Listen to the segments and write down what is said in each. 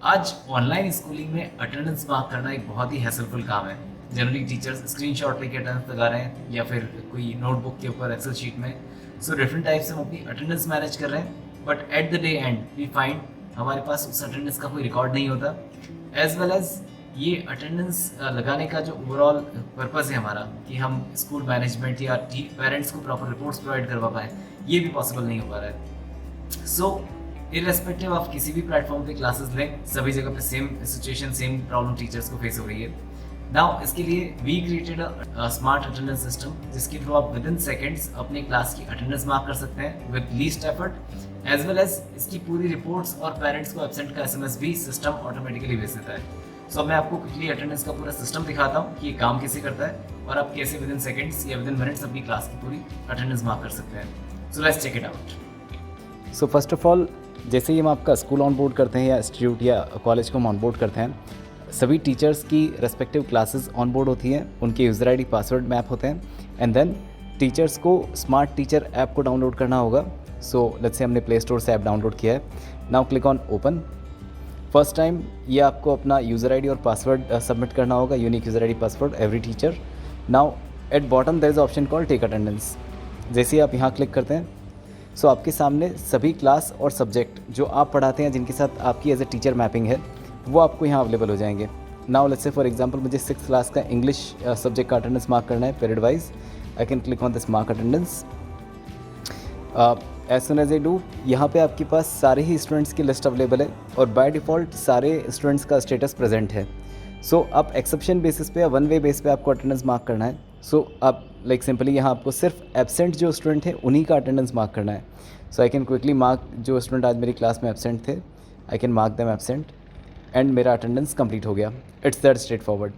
आज online schooling में attendance mark करना एक बहुत ही हैसलफुल काम है। जनरली टीचर्स स्क्रीनशॉट लेके अटेंडेंस लगा रहे हैं या फिर कोई नोटबुक के ऊपर एक्सेल शीट में। सो डिफरेंट टाइप से हम अपनी अटेंडेंस मैनेज कर रहे हैं, but at the day end we find हमारे पास उस अटेंडेंस का कोई रिकॉर्ड नहीं होता। एज वेल एज ये अटेंडेंस लगाने का जो ओवरऑल पर्पज़ है हमारा कि हम स्कूल मैनेजमेंट या पेरेंट्स को प्रॉपर रिपोर्ट्स प्रोवाइड करवा पाएँ, ये भी पॉसिबल नहीं हो पा रहा है। सो इर्रेस्पेक्टिव ऑफ किसी भी प्लेटफॉर्म पे क्लासेस लें, सभी जगह पे same situation, same problem teachers को फेस हो रही है। नाउ इसके लिए we created a smart attendance system, जिसके थ्रू आप विद इन सेकेंड्स अपने क्लास की अटेंडेंस मार्क कर सकते हैं with least effort. As well as इसकी पूरी रिपोर्ट्स और पेरेंट्स को एब्सेंट का एसएमएस भी सिस्टम ऑटोमेटिकली भेज देता है। सो मैं आपको क्विकली अटेंडेंस का पूरा सिस्टम दिखाता हूँ कि ये काम कैसे करता है और आप कैसे विद इन सेकेंड्स या विद इन मिनट्स अपनी क्लास की पूरी अटेंडेंस मार्क कर सकते हैं। So let's check it out. So first of all, जैसे ही हम आपका स्कूल ऑनबोर्ड करते हैं या इंस्टीट्यूट या कॉलेज को हम ऑनबोर्ड करते हैं, सभी टीचर्स की रेस्पेक्टिव क्लासेस ऑनबोर्ड होती हैं, उनके यूज़र आईडी पासवर्ड मैप होते हैं एंड देन टीचर्स को स्मार्ट टीचर ऐप को डाउनलोड करना होगा। सो लेट्स से हमने प्ले स्टोर से ऐप डाउनलोड किया है। Now click on open. First time ये आपको अपना यूज़र आईडी और पासवर्ड सबमिट करना होगा, unique user ID password every teacher. Now at bottom there is option call take attendance. जैसे ही आप यहाँ क्लिक करते हैं, सो आपके सामने सभी क्लास और सब्जेक्ट जो आप पढ़ाते हैं, जिनके साथ आपकी एज ए टीचर मैपिंग है, वो आपको यहाँ अवेलेबल हो जाएंगे। Now let's say for example मुझे 6th क्लास का इंग्लिश सब्जेक्ट का अटेंडेंस मार्क करना है period wise. I can click on this mark attendance. As soon as I do, यहाँ पे आपके पास सारे ही स्टूडेंट्स की लिस्ट अवेलेबल है और बाय डिफ़ॉल्ट सारे स्टूडेंट्स का स्टेटस प्रेजेंट है। सो अब एक्सेप्शन बेसिस पे या वन वे बेस पे आपको अटेंडेंस मार्क करना है। सो आप लाइक सिंपली यहाँ आपको सिर्फ एब्सेंट जो स्टूडेंट है उन्हीं का अटेंडेंस मार्क करना है। So I can quickly mark जो स्टूडेंट आज मेरी क्लास में एब्सेंट थे, I can mark them absent and मेरा अटेंडेंस कंप्लीट हो गया। It's that straight forward.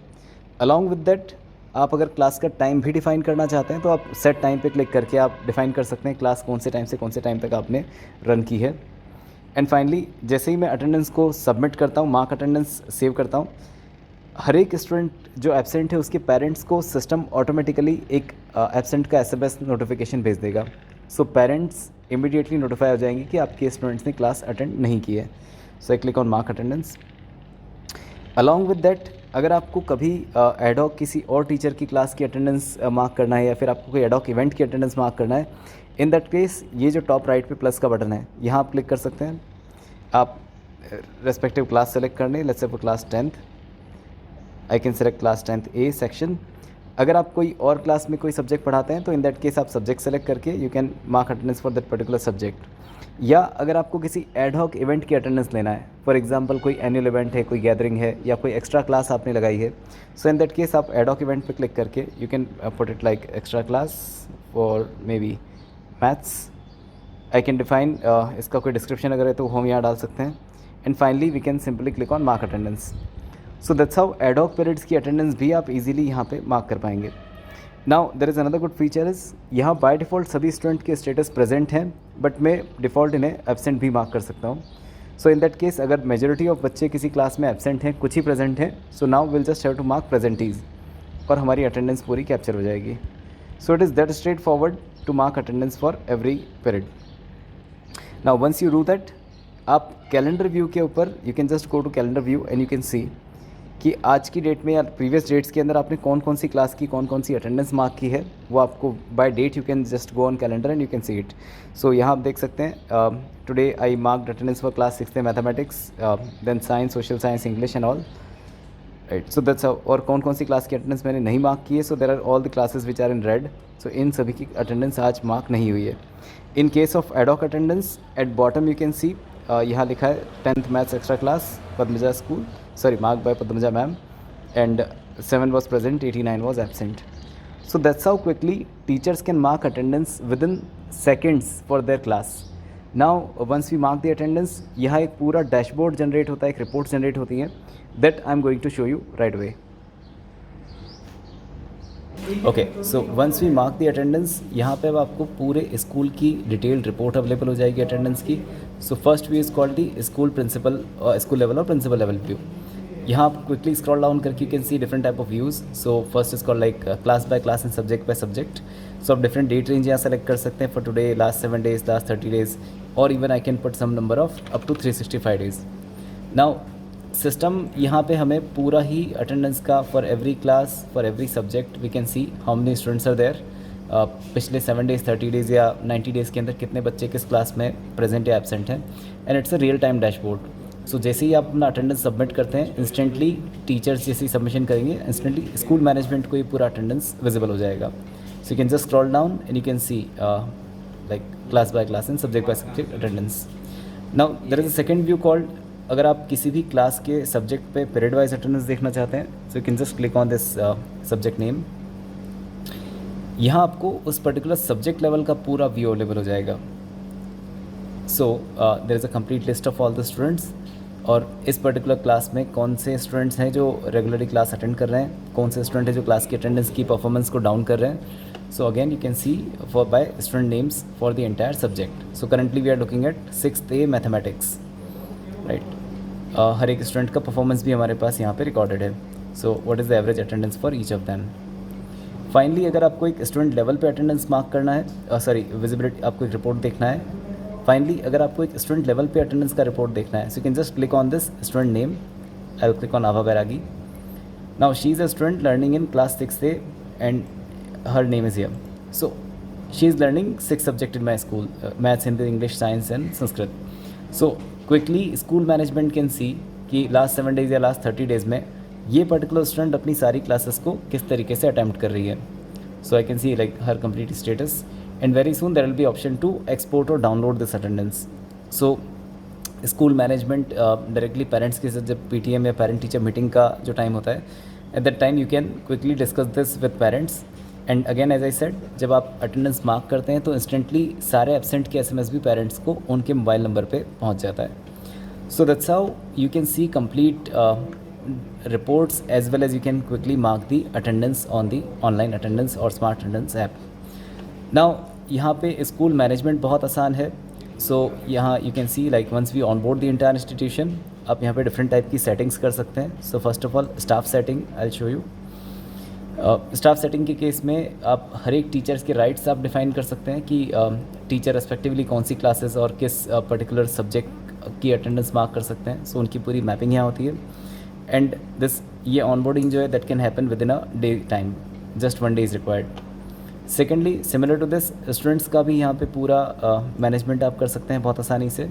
Along with that, आप अगर क्लास का टाइम भी डिफाइन करना चाहते हैं तो आप सेट टाइम पे क्लिक करके आप डिफाइन कर सकते हैं क्लास कौन से टाइम से कौन से टाइम तक आपने रन की है। एंड फाइनली, जैसे ही मैं अटेंडेंस को सबमिट करता हूँ, मार्क अटेंडेंस सेव करता हूँ, हर एक स्टूडेंट जो एब्सेंट है उसके पेरेंट्स को सिस्टम ऑटोमेटिकली एक एब्सेंट का एसएमएस नोटिफिकेशन भेज देगा। सो पेरेंट्स इमीडिएटली नोटिफाई हो जाएंगे कि आपके स्टूडेंट्स ने क्लास अटेंड नहीं की है। So I click on mark attendance. Along with that, अगर आपको कभी एडॉक किसी और टीचर की क्लास की अटेंडेंस मार्क करना है या फिर आपको कोई एडॉक इवेंट की अटेंडेंस मार्क करना है, इन दैट केस ये जो टॉप राइट पे प्लस का बटन है, यहाँ आप क्लिक कर सकते हैं। आप रेस्पेक्टिव क्लास सेलेक्ट करने, let's say for class 10th, I can select class 10th A section. अगर आप कोई और क्लास में कोई सब्जेक्ट पढ़ाते हैं तो इन दैट केस आप सब्जेक्ट सेलेक्ट करके you can mark attendance for that particular subject. या अगर आपको किसी एडहॉक इवेंट की अटेंडेंस लेना है, फॉर एग्जांपल कोई एनुअल इवेंट है, कोई गैदरिंग है या कोई एक्स्ट्रा क्लास आपने लगाई है, सो इन दैट केस आप एडहॉक इवेंट पे क्लिक करके you can put it like extra class for may be maths. I can define इसका कोई डिस्क्रिप्शन अगर है तो हम यहाँ डाल सकते हैं। And finally we can simply click on mark attendance. So that's how ad hoc periods की अटेंडेंस भी आप इजीली यहाँ पे मार्क कर पाएंगे। Now there is another good feature is, यहाँ बाय डिफ़ॉल्ट सभी स्टूडेंट के स्टेटस प्रेजेंट हैं, बट मैं डिफ़ॉल्ट इन्हें एब्सेंट भी मार्क कर सकता हूँ। सो इन दैट केस अगर मेजॉरिटी ऑफ बच्चे किसी क्लास में एब्सेंट हैं, कुछ ही प्रेजेंट हैं, so now will just have to mark presentees और हमारी अटेंडेंस पूरी कैप्चर हो जाएगी। So it is that straight forward to mark attendance for every period. Now once you do that, आप कैलेंडर व्यू के ऊपर you can just go to calendar view and you can see कि आज की date में या previous dates के अंदर आपने कौन कौन सी क्लास की कौन कौन सी अटेंडेंस मार्क की है, वो आपको by date you can just go on calendar and you can see it. So यहाँ आप देख सकते हैं, today I marked attendance for class 6th mathematics, then science, social science, English and all, right. So that's और कौन कौन सी class की attendance मैंने नहीं मार्क की है, so there are all the classes which are in red. So इन सभी की अटेंडेंस आज मार्क नहीं हुई है। In case of ad hoc attendance, at bottom you can see यहाँ लिखा है 10th maths extra class Padmaja school, sorry mark by Padmaja ma'am, and 7 was present, 89 was absent. So that's how quickly teachers can mark attendance within seconds for their class. Now once we mark the attendance, यहाँ एक पूरा dashboard generate होता है, एक report generate होती है, that I'm going to show you right away. Okay, so once we mark the attendance, यहाँ पे अब आपको पूरे स्कूल की डिटेल्ड रिपोर्ट अवेलेबल हो जाएगी अटेंडेंस की। So first view is called the school principal, school level और प्रिंसिपल लेवल व्यू। यहाँ आप क्विकली स्क्रॉल डाउन करके you can see different type of views. So first is called like class by class and subject by subject. So आप different date range यहाँ select कर सकते हैं for today, last 7 days, last 30 days, और even I can put some number of up to 365 days। Now system यहाँ पे हमें पूरा ही अटेंडेंस का for every class for every subject we can see how many students are there, पिछले 7 days 30 days या 90 days के अंदर कितने बच्चे किस क्लास में प्रेजेंट या एब्सेंट हैं, and it's a real time dashboard. So जैसे ही आप अपना अटेंडेंस सबमिट करते हैं, इंस्टेंटली टीचर्स जैसे ही सबमिशन करेंगे, इंस्टेंटली स्कूल मैनेजमेंट को ये पूरा अटेंडेंस विजिबल हो जाएगा। So you can just scroll down and you can see like class by class and subject by subject attendance. Now there is a second view called, अगर आप किसी भी class के सब्जेक्ट पे पीरियड वाइज अटेंडेंस देखना चाहते हैं, सो you can just click on this subject name. यहाँ आपको उस पर्टिकुलर सब्जेक्ट लेवल का पूरा व्यू अवेलेबल हो जाएगा। So there is a complete list of all the students, और इस पर्टिकुलर क्लास में कौन से स्टूडेंट्स हैं जो रेगुलरली क्लास अटेंड कर रहे हैं, कौन से स्टूडेंट हैं जो क्लास की अटेंडेंस की परफॉर्मेंस को डाउन कर रहे हैं। So again you can see for by student names for the entire subject. So currently we are looking at 6th A mathematics, right. हर एक स्टूडेंट का परफॉर्मेंस भी हमारे पास यहाँ पे रिकॉर्डेड है। So what is the average attendance for each of them. Finally अगर आपको एक स्टूडेंट लेवल पे अटेंडेंस मार्क करना है, सॉरी विजिबिलिटी, आपको एक रिपोर्ट देखना है। फाइनली अगर आपको एक स्टूडेंट लेवल पे अटेंडेंस का रिपोर्ट देखना है, सो you can just click on this student name. I will click on Abha Bairagi. Now she is a student learning in class 6A and her name is here. So she is learning 6 subject in my school, maths, Hindi, English, science and Sanskrit. So quickly school management can see कि last 7 days या last 30 days में ये particular student अपनी सारी classes को किस तरीके से अटैम्प्ट कर रही है। So I can see like हर complete status, and very soon there will be option to export और download this attendance. So school management directly parents के साथ जब PTM या पेरेंट टीचर मीटिंग का जो टाइम होता है, at that time you can quickly discuss this with parents. And again as I said, जब आप अटेंडेंस मार्क करते हैं तो इंस्टेंटली सारे एब्सेंट के SMS भी पेरेंट्स को उनके मोबाइल नंबर पे पहुंच जाता है। So that's how you can see complete reports as well as you can quickly mark the attendance on the online attendance or smart attendance app. Now यहाँ पे स्कूल मैनेजमेंट बहुत आसान है। सो यहाँ you can see like once we onboard the entire institution, आप यहाँ पे different type की सेटिंग्स कर सकते हैं। सो first of all staff setting I will show you. Staff setting के केस में आप हर एक टीचर्स के राइट्स आप डिफाइन कर सकते हैं कि टीचर रेस्पेक्टिवली कौन सी क्लासेस और किस पर्टिकुलर सब्जेक्ट की अटेंडेंस मार्क कर सकते हैं। सो उनकी पूरी मैपिंग यहाँ होती है। एंड दिस ये ऑनबोर्डिंग जो है that can happen within a day time, just 1 day is required. Secondly similar to this students का भी यहाँ पे पूरा मैनेजमेंट आप कर सकते हैं बहुत आसानी से।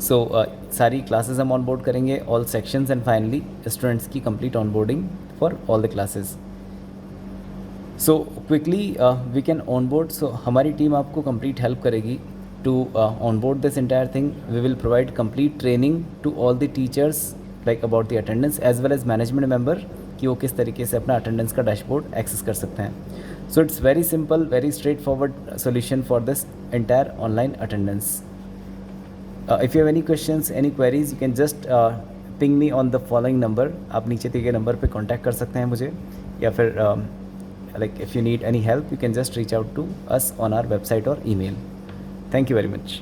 सो सारी क्लासेस हम ऑनबोर्ड करेंगे, all sections, and finally students की complete onboarding for all the classes. So quickly we can onboard. So हमारी टीम आपको कंप्लीट हेल्प करेगी to onboard this entire thing. We will provide complete training to all the teachers like about the attendance as well as management member कि वो किस तरीके से अपना attendance का dashboard access कर सकते हैं। So it's very simple, very straightforward solution for this entire online attendance. If you have any questions, any queries, you can just ping me on the following number. आप नीचे दिए गए number पे contact कर सकते हैं मुझे, या फिर like if you need any help, you can just reach out to us on our website or email. Thank you very much.